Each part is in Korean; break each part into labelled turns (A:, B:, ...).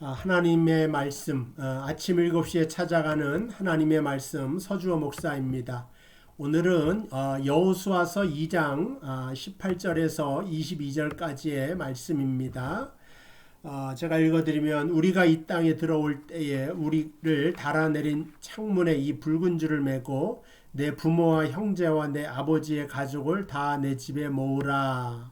A: 하나님의 말씀, 아침 7시에 찾아가는 하나님의 말씀 서주호 목사입니다. 오늘은 여호수아서 2장 18절에서 22절까지의 말씀입니다. 제가 읽어드리면 우리가 이 땅에 들어올 때에 우리를 달아내린 창문에 이 붉은 줄을 메고 내 부모와 형제와 내 아버지의 가족을 다 내 집에 모으라.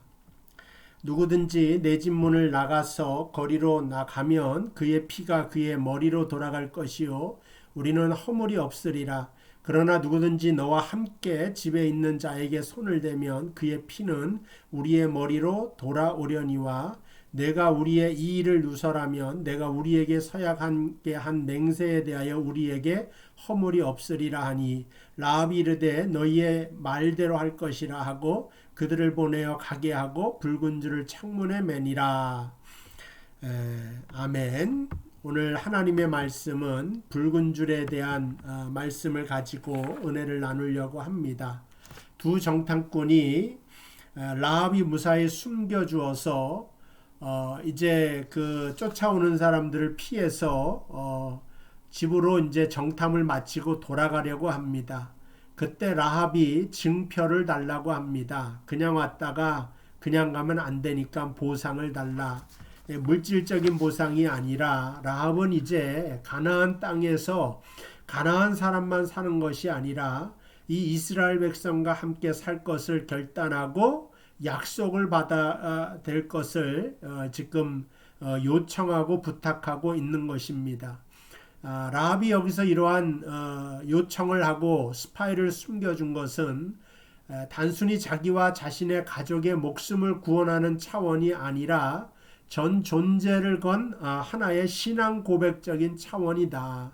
A: 누구든지 내 집 문을 나가서 거리로 나가면 그의 피가 그의 머리로 돌아갈 것이요 우리는 허물이 없으리라. 그러나 누구든지 너와 함께 집에 있는 자에게 손을 대면 그의 피는 우리의 머리로 돌아오려니와 내가 우리의 이 일을 누설하면 내가 우리에게 서약하게 한 맹세에 대하여 우리에게 허물이 없으리라 하니 라합이 이르되 너희의 말대로 할 것이라 하고 그들을 보내어 가게 하고 붉은 줄을 창문에 매니라. 아멘. 오늘 하나님의 말씀은 붉은 줄에 대한 말씀을 가지고 은혜를 나누려고 합니다. 두 정탐꾼이 라합이 무사히 숨겨주어서 이제 그 쫓아오는 사람들을 피해서 집으로 이제 정탐을 마치고 돌아가려고 합니다. 그때 라합이 증표를 달라고 합니다. 그냥 왔다가 그냥 가면 안 되니까 보상을 달라. 물질적인 보상이 아니라 라합은 이제 가나안 땅에서 가나안 사람만 사는 것이 아니라 이 이스라엘 백성과 함께 살 것을 결단하고 약속을 받아야 될 것을 지금 요청하고 부탁하고 있는 것입니다. 라합이 여기서 이러한 요청을 하고 스파이를 숨겨준 것은 단순히 자기와 자신의 가족의 목숨을 구원하는 차원이 아니라 전 존재를 건 하나의 신앙 고백적인 차원이다.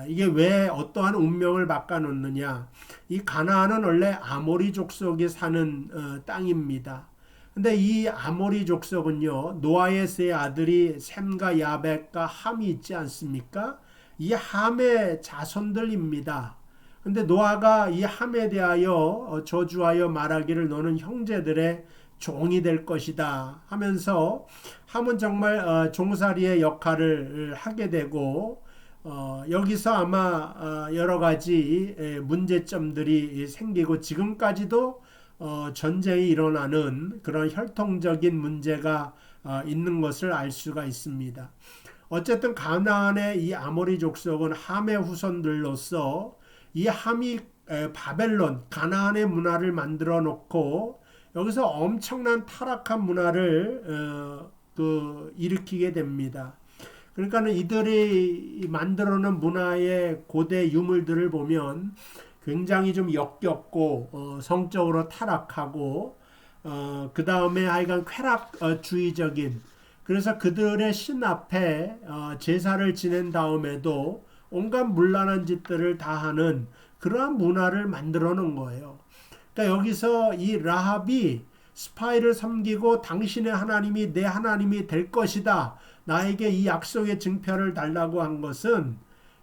A: 이게 왜 어떠한 운명을 바꿔놓느냐. 이 가나안은 원래 아모리 족속이 사는 땅입니다. 근데 이 아모리 족속은요, 노아의 세 아들이 셈과 야벳과 함이 있지 않습니까? 이 함의 자손들입니다. 근데 노아가 이 함에 대하여 저주하여 말하기를 너는 형제들의 종이 될 것이다 하면서 함은 정말 종살이의 역할을 하게 되고 여기서 아마 여러 가지 문제점들이 생기고 지금까지도 전쟁이 일어나는 그런 혈통적인 문제가 있는 것을 알 수가 있습니다. 어쨌든 가나안의 이 아모리 족속은 함의 후손들로서 이 함이 바벨론, 가나안의 문화를 만들어 놓고 여기서 엄청난 타락한 문화를 일으키게 됩니다. 그러니까 이들이 만들어 놓은 문화의 고대 유물들을 보면 굉장히 좀 역겹고 성적으로 타락하고 그 다음에 하여간 쾌락주의적인, 그래서 그들의 신 앞에 제사를 지낸 다음에도 온갖 문란한 짓들을 다 하는 그러한 문화를 만들어 놓은 거예요. 그러니까 여기서 이 라합이 스파이를 섬기고 당신의 하나님이 내 하나님이 될 것이다, 나에게 이 약속의 증표를 달라고 한 것은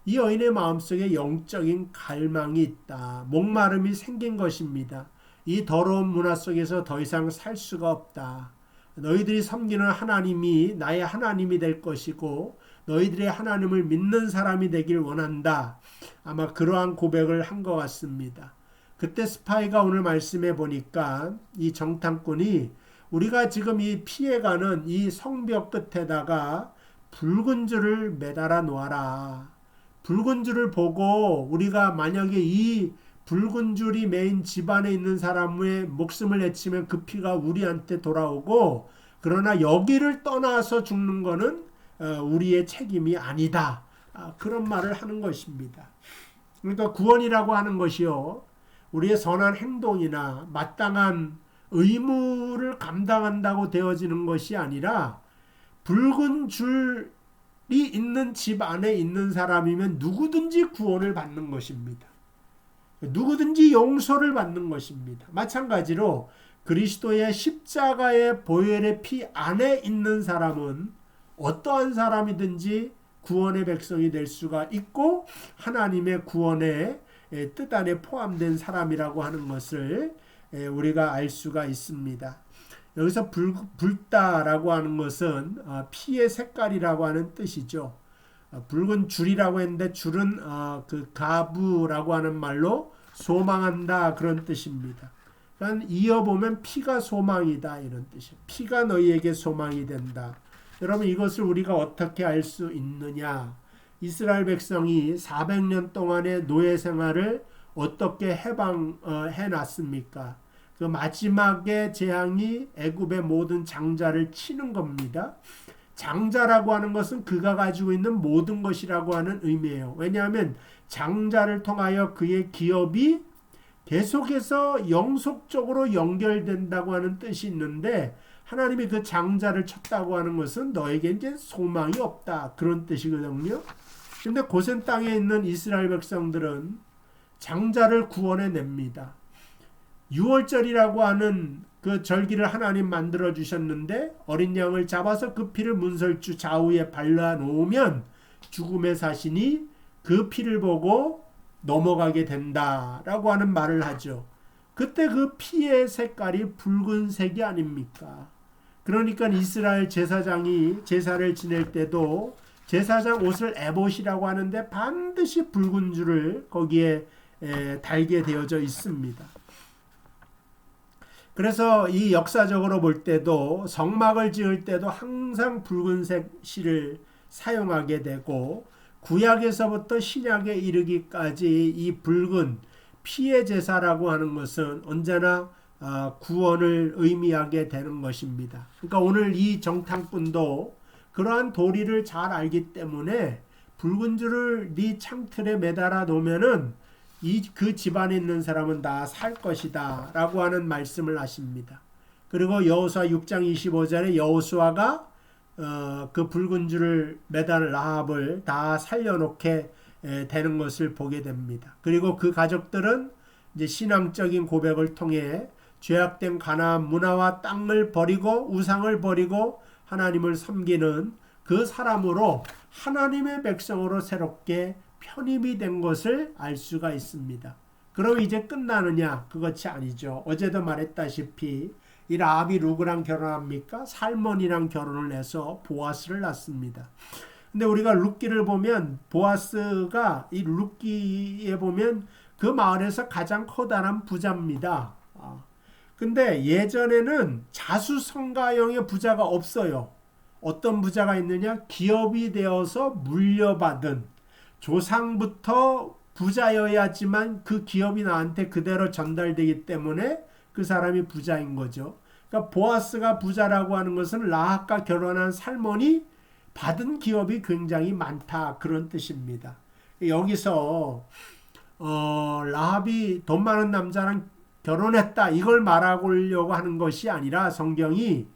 A: 이 여인의 마음속에 영적인 갈망이 있다, 목마름이 생긴 것입니다. 이 더러운 문화 속에서 더 이상 살 수가 없다. 너희들이 섬기는 하나님이 나의 하나님이 될 것이고 너희들의 하나님을 믿는 사람이 되길 원한다. 아마 그러한 고백을 한 것 같습니다. 그때 스파이가 오늘 말씀해 보니까 이 정탐꾼이 우리가 지금 이 피해가는 이 성벽 끝에다가 붉은 줄을 매달아 놓아라. 붉은 줄을 보고 우리가 만약에 이 붉은 줄이 메인 집안에 있는 사람의 목숨을 내치면 그 피가 우리한테 돌아오고, 그러나 여기를 떠나서 죽는 것은 우리의 책임이 아니다. 그런 말을 하는 것입니다. 그러니까 구원이라고 하는 것이요, 우리의 선한 행동이나 마땅한 의무를 감당한다고 되어지는 것이 아니라 붉은 줄이 있는 집 안에 있는 사람이면 누구든지 구원을 받는 것입니다. 누구든지 용서를 받는 것입니다. 마찬가지로 그리스도의 십자가의 보혈의 피 안에 있는 사람은 어떠한 사람이든지 구원의 백성이 될 수가 있고 하나님의 구원의 뜻 안에 포함된 사람이라고 하는 것을 우리가 알 수가 있습니다. 여기서 붉다라고 하는 것은 피의 색깔이라고 하는 뜻이죠. 붉은 줄이라고 했는데 줄은 그 가부라고 하는 말로 소망한다 그런 뜻입니다. 그러니까 이어보면 피가 소망이다 이런 뜻이에요. 피가 너희에게 소망이 된다. 여러분 이것을 우리가 어떻게 알 수 있느냐? 이스라엘 백성이 400년 동안의 노예 생활을 어떻게 해놨습니까? 그 마지막에 재앙이 애굽의 모든 장자를 치는 겁니다. 장자라고 하는 것은 그가 가지고 있는 모든 것이라고 하는 의미예요. 왜냐하면 장자를 통하여 그의 기업이 계속해서 영속적으로 연결된다고 하는 뜻이 있는데 하나님이 그 장자를 쳤다고 하는 것은 너에게 이제 소망이 없다 그런 뜻이거든요. 근데 고센 땅에 있는 이스라엘 백성들은 장자를 구원해 냅니다. 6월절이라고 하는 그 절기를 하나님 만들어 주셨는데 어린 양을 잡아서 그 피를 문설주 좌우에 발라 놓으면 죽음의 사신이 그 피를 보고 넘어가게 된다라고 하는 말을 하죠. 그때 그 피의 색깔이 붉은색이 아닙니까? 그러니까 이스라엘 제사장이 제사를 지낼 때도 제사장 옷을 에봇이라고 하는데 반드시 붉은 줄을 거기에 달게 되어져 있습니다. 그래서 이 역사적으로 볼 때도 성막을 지을 때도 항상 붉은색 실을 사용하게 되고 구약에서부터 신약에 이르기까지 이 붉은 피의 제사라고 하는 것은 언제나 구원을 의미하게 되는 것입니다. 그러니까 오늘 이 정탐꾼도 그러한 도리를 잘 알기 때문에 붉은 줄을 네 창틀에 매달아 놓으면은 그 집안에 있는 사람은 다 살 것이다 라고 하는 말씀을 하십니다. 그리고 여호수아 6장 25절에 여호수아가 그 붉은 줄을 매달 라합을 다 살려놓게 되는 것을 보게 됩니다. 그리고 그 가족들은 이제 신앙적인 고백을 통해 죄악된 가나안 문화와 땅을 버리고 우상을 버리고 하나님을 섬기는 그 사람으로 하나님의 백성으로 새롭게 편입이 된 것을 알 수가 있습니다. 그럼 이제 끝나느냐? 그것이 아니죠. 어제도 말했다시피 이 라합이 누구랑 결혼합니까? 살몬이랑 결혼을 해서 보아스를 낳습니다. 근데 우리가 룻기를 보면 보아스가 이 룻기에 보면 그 마을에서 가장 커다란 부자입니다. 근데 예전에는 자수성가형의 부자가 없어요. 어떤 부자가 있느냐? 기업이 되어서 물려받은 조상부터 부자여야지만 그 기업이 나한테 그대로 전달되기 때문에 그 사람이 부자인 거죠. 그러니까 보아스가 부자라고 하는 것은 라합과 결혼한 살몬이 받은 기업이 굉장히 많다 그런 뜻입니다. 여기서 라합이 돈 많은 남자랑 결혼했다 이걸 말하려고 하는 것이 아니라 성경이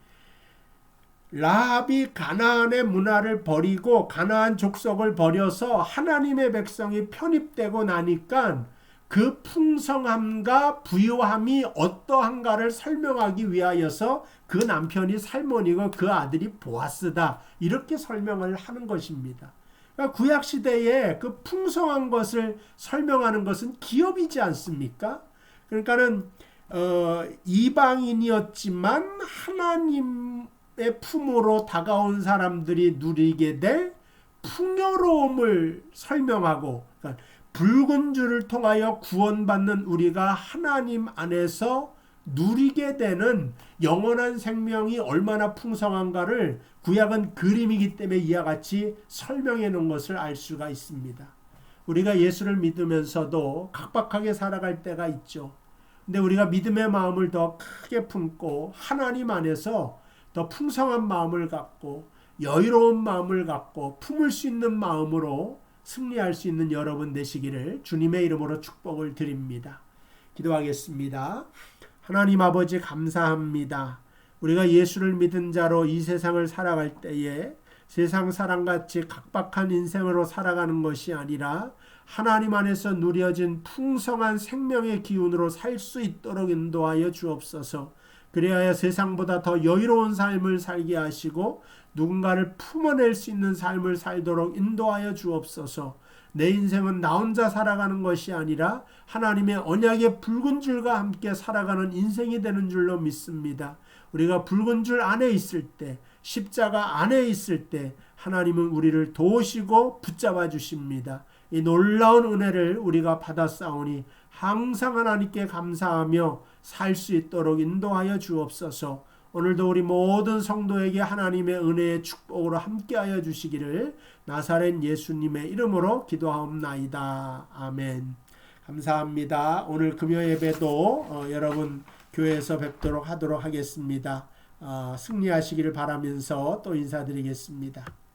A: 라합이 가나안의 문화를 버리고 가나안 족속을 버려서 하나님의 백성이 편입되고 나니까 그 풍성함과 부유함이 어떠한가를 설명하기 위하여서 그 남편이 살몬이고 그 아들이 보아스다 이렇게 설명을 하는 것입니다. 그러니까 구약시대에 그 풍성한 것을 설명하는 것은 기업이지 않습니까? 그러니까는 이방인이었지만 하나님의 품으로 다가온 사람들이 누리게 될 풍요로움을 설명하고 그러니까 붉은 줄을 통하여 구원받는 우리가 하나님 안에서 누리게 되는 영원한 생명이 얼마나 풍성한가를 구약은 그림이기 때문에 이와 같이 설명해 놓은 것을 알 수가 있습니다. 우리가 예수를 믿으면서도 각박하게 살아갈 때가 있죠. 근데 우리가 믿음의 마음을 더 크게 품고 하나님 안에서 더 풍성한 마음을 갖고 여유로운 마음을 갖고 품을 수 있는 마음으로 승리할 수 있는 여러분 되시기를 주님의 이름으로 축복을 드립니다. 기도하겠습니다. 하나님 아버지 감사합니다. 우리가 예수를 믿은 자로 이 세상을 살아갈 때에 세상 사람같이 각박한 인생으로 살아가는 것이 아니라 하나님 안에서 누려진 풍성한 생명의 기운으로 살 수 있도록 인도하여 주옵소서. 그래야 세상보다 더 여유로운 삶을 살게 하시고 누군가를 품어낼 수 있는 삶을 살도록 인도하여 주옵소서. 내 인생은 나 혼자 살아가는 것이 아니라 하나님의 언약의 붉은 줄과 함께 살아가는 인생이 되는 줄로 믿습니다. 우리가 붉은 줄 안에 있을 때, 십자가 안에 있을 때 하나님은 우리를 도우시고 붙잡아 주십니다. 이 놀라운 은혜를 우리가 받았사오니 항상 하나님께 감사하며 살 수 있도록 인도하여 주옵소서. 오늘도 우리 모든 성도에게 하나님의 은혜의 축복으로 함께하여 주시기를 나사렛 예수님의 이름으로 기도하옵나이다. 아멘. 감사합니다. 오늘 금요 예배도 여러분 교회에서 뵙도록 하도록 하겠습니다. 승리하시기를 바라면서 또 인사드리겠습니다.